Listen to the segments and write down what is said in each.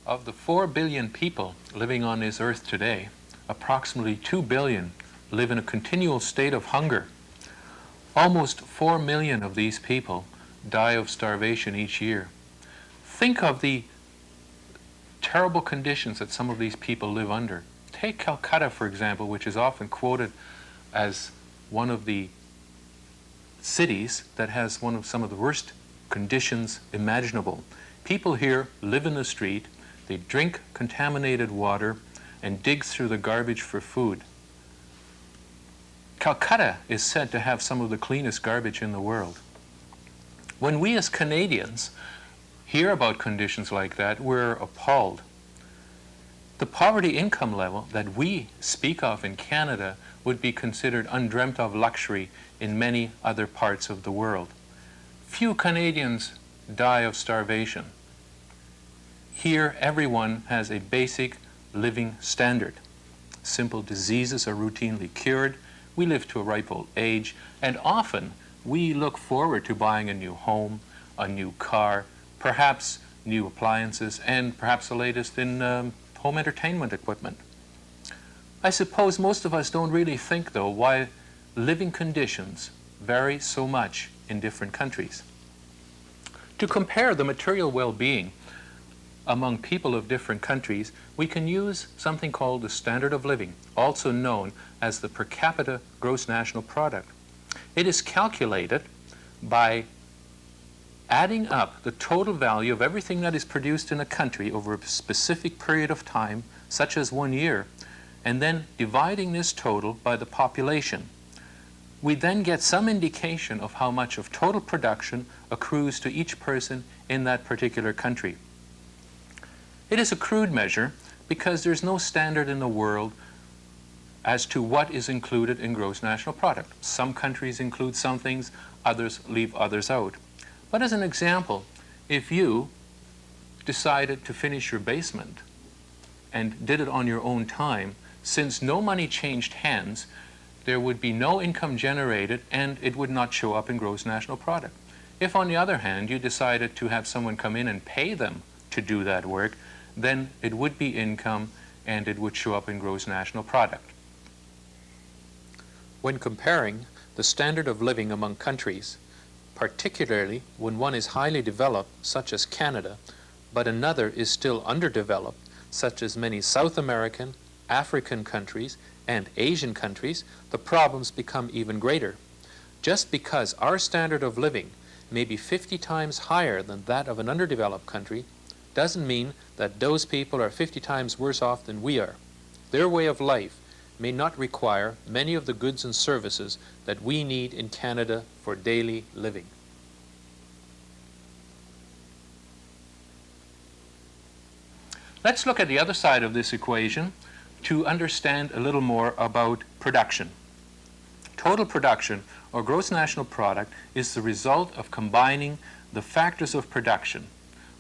Of the 4 billion people living on this earth today, approximately 2 billion live in a continual state of hunger. Almost 4 million of these people die of starvation each year. Think of the terrible conditions that some of these people live under. Take Calcutta, for example, which is often quoted as one of the cities that has some of the worst conditions imaginable. People here live in the street, they drink contaminated water, and dig through the garbage for food. Calcutta is said to have some of the cleanest garbage in the world. When we as Canadians hear about conditions like that, we're appalled. The poverty income level that we speak of in Canada would be considered undreamt of luxury in many other parts of the world. Few Canadians die of starvation. Here, everyone has a basic living standard. Simple diseases are routinely cured. We live to a ripe old age, and often we look forward to buying a new home, a new car, perhaps new appliances, and perhaps the latest in home entertainment equipment. I suppose most of us don't really think, though, why living conditions vary so much in different countries. To compare the material well-being among people of different countries, we can use something called the standard of living, also known as the per capita gross national product. It is calculated by adding up the total value of everything that is produced in a country over a specific period of time, such as 1 year, and then dividing this total by the population. We then get some indication of how much of total production accrues to each person in that particular country. It is a crude measure because there's no standard in the world as to what is included in gross national product. Some countries include some things, others leave others out. But as an example, if you decided to finish your basement and did it on your own time, since no money changed hands, there would be no income generated and it would not show up in gross national product. If, on the other hand, you decided to have someone come in and pay them to do that work, then it would be income and it would show up in gross national product. When comparing the standard of living among countries, particularly when one is highly developed, such as Canada, but another is still underdeveloped, such as many South American, African countries, and Asian countries, the problems become even greater. Just because our standard of living may be 50 times higher than that of an underdeveloped country, doesn't mean that those people are 50 times worse off than we are. Their way of life may not require many of the goods and services that we need in Canada for daily living. Let's look at the other side of this equation to understand a little more about production. Total production, or gross national product, is the result of combining the factors of production,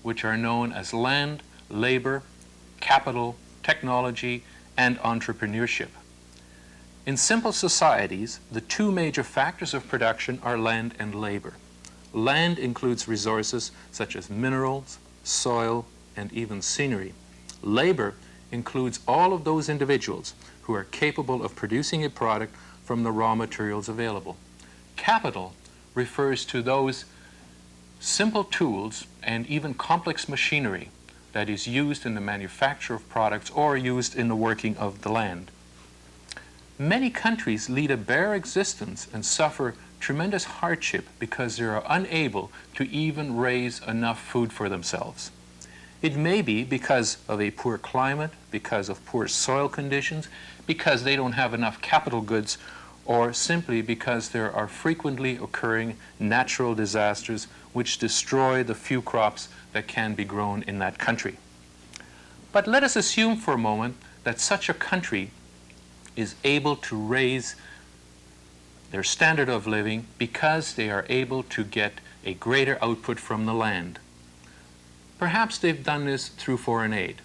which are known as land, labor, capital, technology, and entrepreneurship. In simple societies, the two major factors of production are land and labor. Land includes resources such as minerals, soil, and even scenery. Labor includes all of those individuals who are capable of producing a product from the raw materials available. Capital refers to those simple tools and even complex machinery that is used in the manufacture of products or used in the working of the land. Many countries lead a bare existence and suffer tremendous hardship because they are unable to even raise enough food for themselves. It may be because of a poor climate, because of poor soil conditions, because they don't have enough capital goods, or simply because there are frequently occurring natural disasters which destroy the few crops that can be grown in that country. But let us assume for a moment that such a country is able to raise their standard of living because they are able to get a greater output from the land. Perhaps they've done this through foreign aid,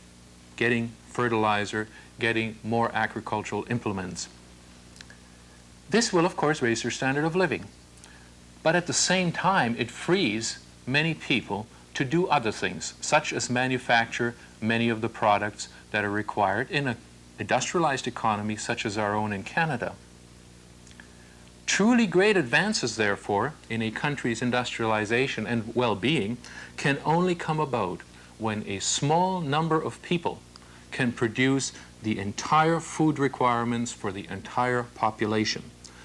getting fertilizer, getting more agricultural implements. This will, of course, raise their standard of living. But at the same time, it frees many people to do other things, such as manufacture many of the products that are required in an industrialized economy such as our own in Canada. Truly great advances, therefore, in a country's industrialization and well-being can only come about when a small number of people can produce the entire food requirements for the entire population,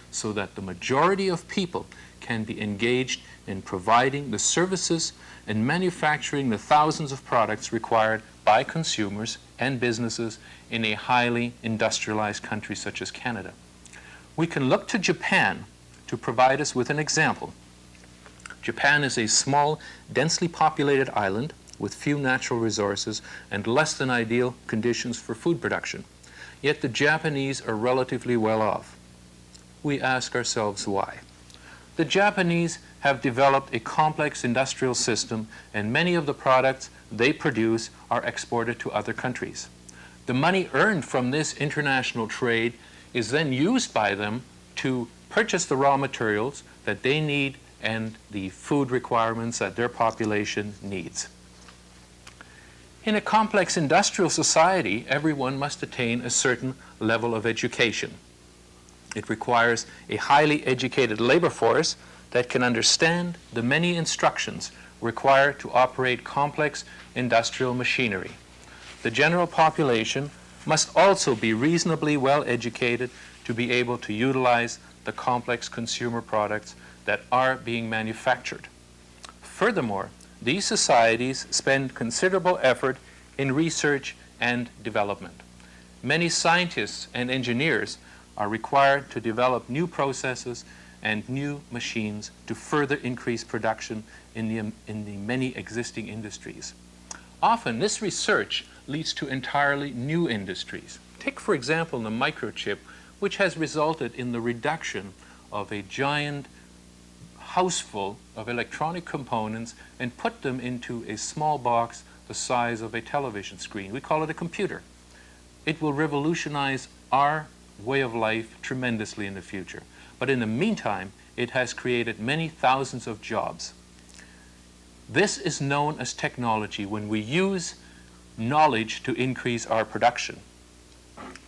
so that the majority of people can be engaged in providing the services and manufacturing the thousands of products required by consumers and businesses in a highly industrialized country such as Canada. We can look to Japan to provide us with an example. Japan is a small, densely populated island with few natural resources and less than ideal conditions for food production. Yet the Japanese are relatively well off. We ask ourselves why. The Japanese have developed a complex industrial system, and many of the products they produce are exported to other countries. The money earned from this international trade is then used by them to purchase the raw materials that they need and the food requirements that their population needs. In a complex industrial society, everyone must attain a certain level of education. It requires a highly educated labor force that can understand the many instructions required to operate complex industrial machinery. The general population must also be reasonably well educated to be able to utilize the complex consumer products that are being manufactured. Furthermore, these societies spend considerable effort in research and development. Many scientists and engineers are required to develop new processes and new machines to further increase production in the many existing industries. Often this research leads to entirely new industries. Take, for example, the microchip, which has resulted in the reduction of a giant houseful of electronic components and put them into a small box the size of a television screen. We call it a computer. It will revolutionize our way of life tremendously in the future. But in the meantime, it has created many thousands of jobs. This is known as technology when we use knowledge to increase our production.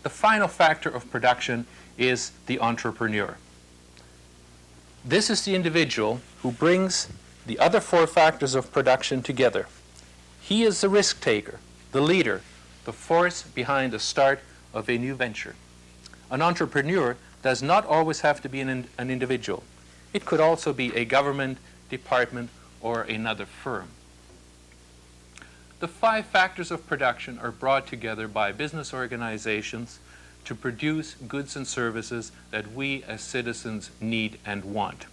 The final factor of production is the entrepreneur. This is the individual who brings the other four factors of production together. He is the risk taker, the leader, the force behind the start of a new venture. An entrepreneur does not always have to be an individual. It could also be a government, department, or another firm. The five factors of production are brought together by business organizations to produce goods and services that we as citizens need and want.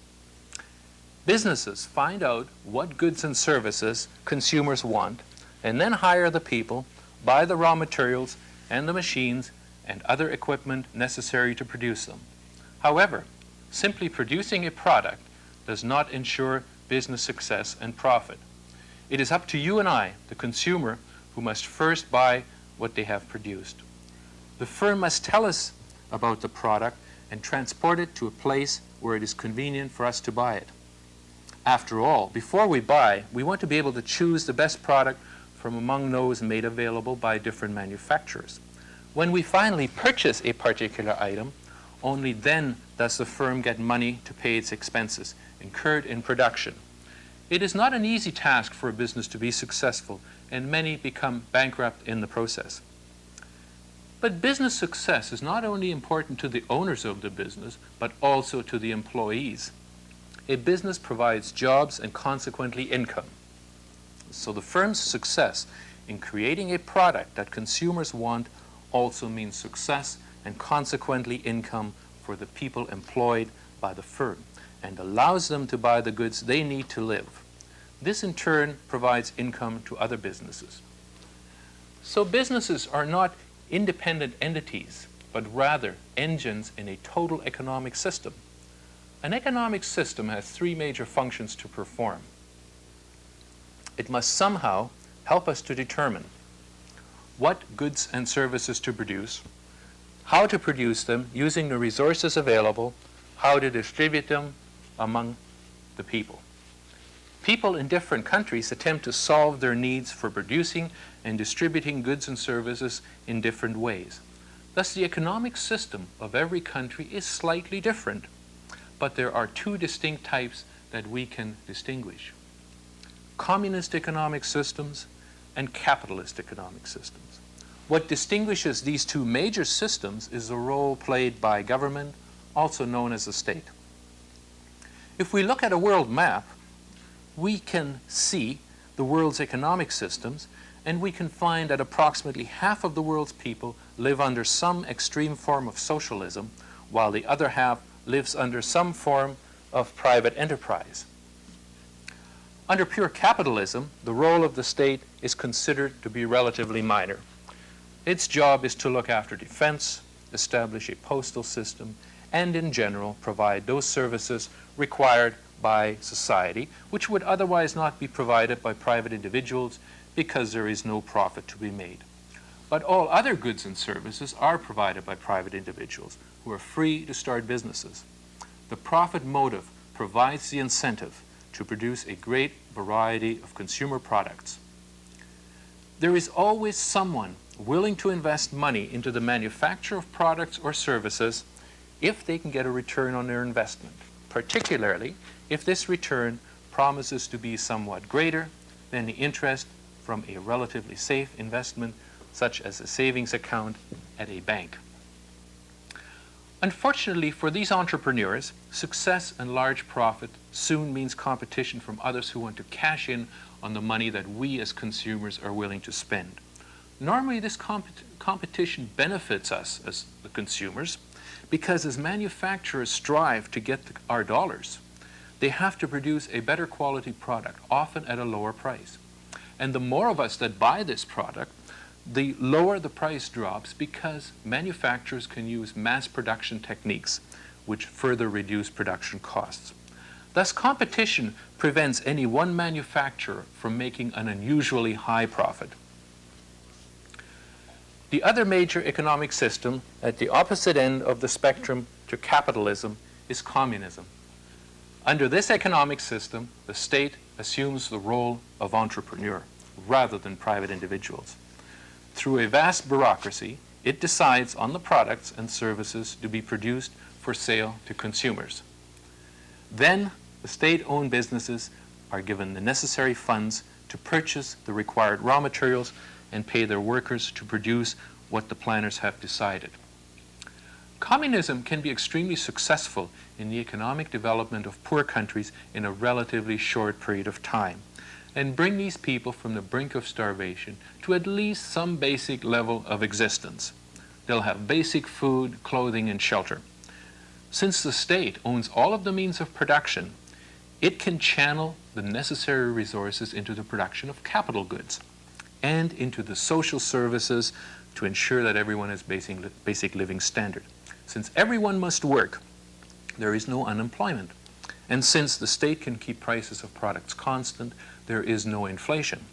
Businesses find out what goods and services consumers want and then hire the people, buy the raw materials and the machines and other equipment necessary to produce them. However, simply producing a product does not ensure business success and profit. It is up to you and I, the consumer, who must first buy what they have produced. The firm must tell us about the product and transport it to a place where it is convenient for us to buy it. After all, before we buy, we want to be able to choose the best product from among those made available by different manufacturers. When we finally purchase a particular item, only then does the firm get money to pay its expenses incurred in production. It is not an easy task for a business to be successful, and many become bankrupt in the process. But business success is not only important to the owners of the business, but also to the employees. A business provides jobs and consequently income. So the firm's success in creating a product that consumers want also means success and consequently income for the people employed by the firm and allows them to buy the goods they need to live. This in turn provides income to other businesses. So businesses are not independent entities, but rather engines in a total economic system. An economic system has three major functions to perform. It must somehow help us to determine what goods and services to produce, how to produce them using the resources available, how to distribute them among the people. People in different countries attempt to solve their needs for producing and distributing goods and services in different ways. Thus, the economic system of every country is slightly different, but there are two distinct types that we can distinguish: communist economic systems and capitalist economic systems. What distinguishes these two major systems is the role played by government, also known as the state. If we look at a world map, we can see the world's economic systems, and we can find that approximately half of the world's people live under some extreme form of socialism, while the other half lives under some form of private enterprise. Under pure capitalism, the role of the state is considered to be relatively minor. Its job is to look after defense, establish a postal system, and in general provide those services required by society, which would otherwise not be provided by private individuals because there is no profit to be made. But all other goods and services are provided by private individuals who are free to start businesses. The profit motive provides the incentive to produce a great variety of consumer products. There is always someone willing to invest money into the manufacture of products or services if they can get a return on their investment, particularly if this return promises to be somewhat greater than the interest from a relatively safe investment, such as a savings account at a bank. Unfortunately for these entrepreneurs, success and large profit soon means competition from others who want to cash in on the money that we as consumers are willing to spend. Normally, this competition benefits us as the consumers because as manufacturers strive to get our dollars, they have to produce a better quality product, often at a lower price. And the more of us that buy this product, the lower the price drops because manufacturers can use mass production techniques which further reduce production costs. Thus, competition prevents any one manufacturer from making an unusually high profit. The other major economic system at the opposite end of the spectrum to capitalism is communism. Under this economic system, the state assumes the role of entrepreneur rather than private individuals. Through a vast bureaucracy, it decides on the products and services to be produced for sale to consumers. Then, the state-owned businesses are given the necessary funds to purchase the required raw materials and pay their workers to produce what the planners have decided. Communism can be extremely successful in the economic development of poor countries in a relatively short period of time, and bring these people from the brink of starvation to at least some basic level of existence. They'll have basic food, clothing, and shelter. Since the state owns all of the means of production, it can channel the necessary resources into the production of capital goods and into the social services to ensure that everyone has basic living standard. Since everyone must work, there is no unemployment. And since the state can keep prices of products constant, there is no inflation.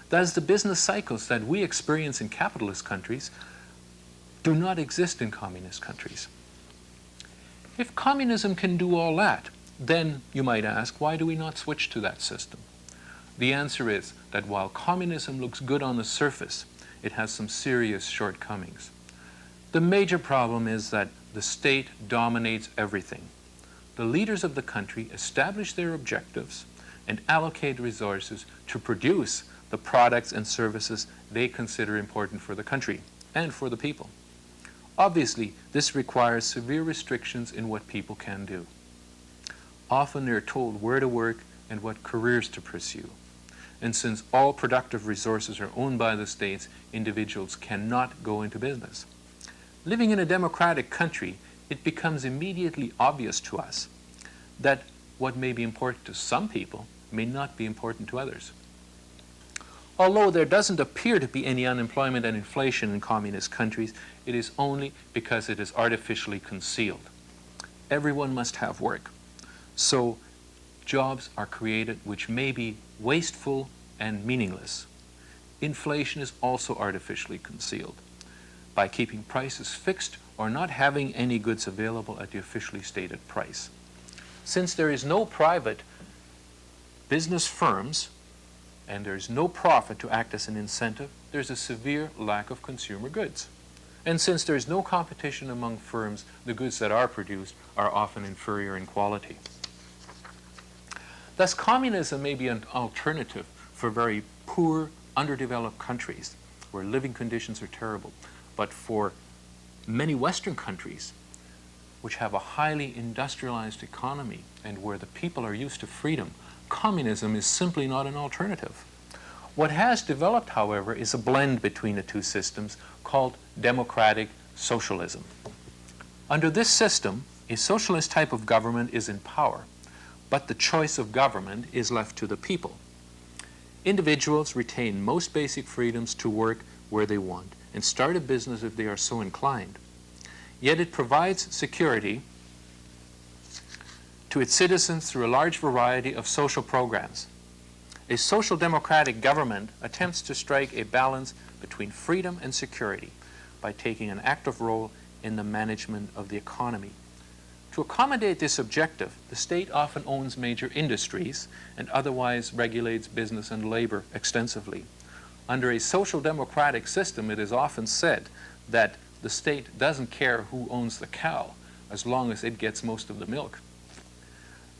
Thus, the business cycles that we experience in capitalist countries do not exist in communist countries. If communism can do all that, then you might ask, why do we not switch to that system? The answer is that while communism looks good on the surface, it has some serious shortcomings. The major problem is that the state dominates everything. The leaders of the country establish their objectives and allocate resources to produce the products and services they consider important for the country and for the people. Obviously, this requires severe restrictions in what people can do. Often they're told where to work and what careers to pursue. And since all productive resources are owned by the states, individuals cannot go into business. Living in a democratic country, it becomes immediately obvious to us that what may be important to some people may not be important to others. Although there doesn't appear to be any unemployment and inflation in communist countries, it is only because it is artificially concealed. Everyone must have work. So jobs are created which may be wasteful and meaningless. Inflation is also artificially concealed by keeping prices fixed or not having any goods available at the officially stated price. Since there is no private business firms and there's no profit to act as an incentive, there's a severe lack of consumer goods. And since there's no competition among firms, the goods that are produced are often inferior in quality. Thus, communism may be an alternative for very poor, underdeveloped countries where living conditions are terrible. But for many Western countries, which have a highly industrialized economy and where the people are used to freedom, communism is simply not an alternative. What has developed, however, is a blend between the two systems called democratic socialism. Under this system, a socialist type of government is in power, but the choice of government is left to the people. Individuals retain most basic freedoms to work where they want and start a business if they are so inclined. Yet it provides security to its citizens through a large variety of social programs. A social democratic government attempts to strike a balance between freedom and security by taking an active role in the management of the economy. To accommodate this objective, the state often owns major industries and otherwise regulates business and labor extensively. Under a social democratic system, it is often said that the state doesn't care who owns the cow as long as it gets most of the milk.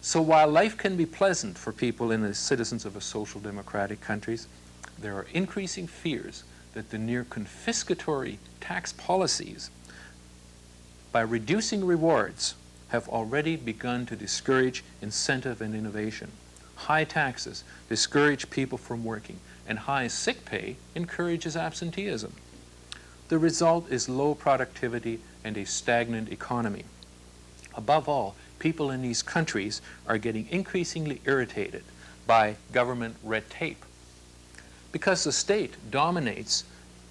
So while life can be pleasant for people in the citizens of a social democratic countries, there are increasing fears that the near confiscatory tax policies, by reducing rewards, have already begun to discourage incentive and innovation. High taxes discourage people from working, and high sick pay encourages absenteeism. The result is low productivity and a stagnant economy. Above all, people in these countries are getting increasingly irritated by government red tape. Because the state dominates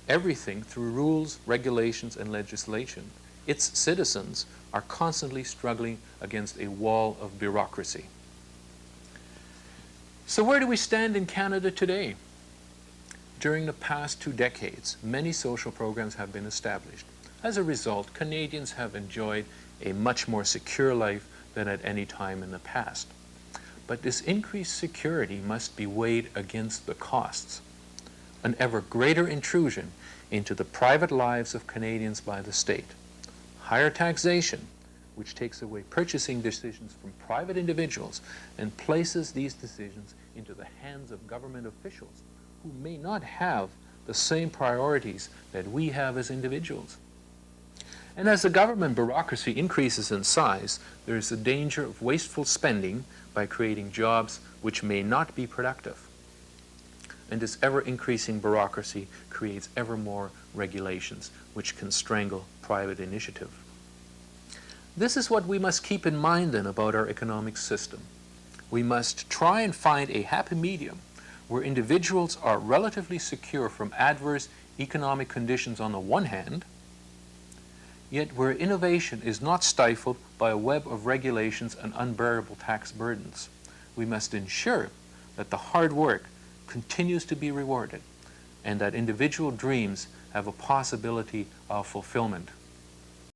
everything through rules, regulations, and legislation, its citizens are constantly struggling against a wall of bureaucracy. So where do we stand in Canada today? During the past 2 decades, many social programs have been established. As a result, Canadians have enjoyed a much more secure life than at any time in the past. But this increased security must be weighed against the costs. An ever greater intrusion into the private lives of Canadians by the state. Higher taxation, which takes away purchasing decisions from private individuals and places these decisions into the hands of government officials who may not have the same priorities that we have as individuals. And as the government bureaucracy increases in size, there is a danger of wasteful spending by creating jobs which may not be productive. And this ever-increasing bureaucracy creates ever more regulations which can strangle private initiative. This is what we must keep in mind then about our economic system. We must try and find a happy medium where individuals are relatively secure from adverse economic conditions on the one hand, yet where innovation is not stifled by a web of regulations and unbearable tax burdens. We must ensure that the hard work continues to be rewarded and that individual dreams have a possibility of fulfillment.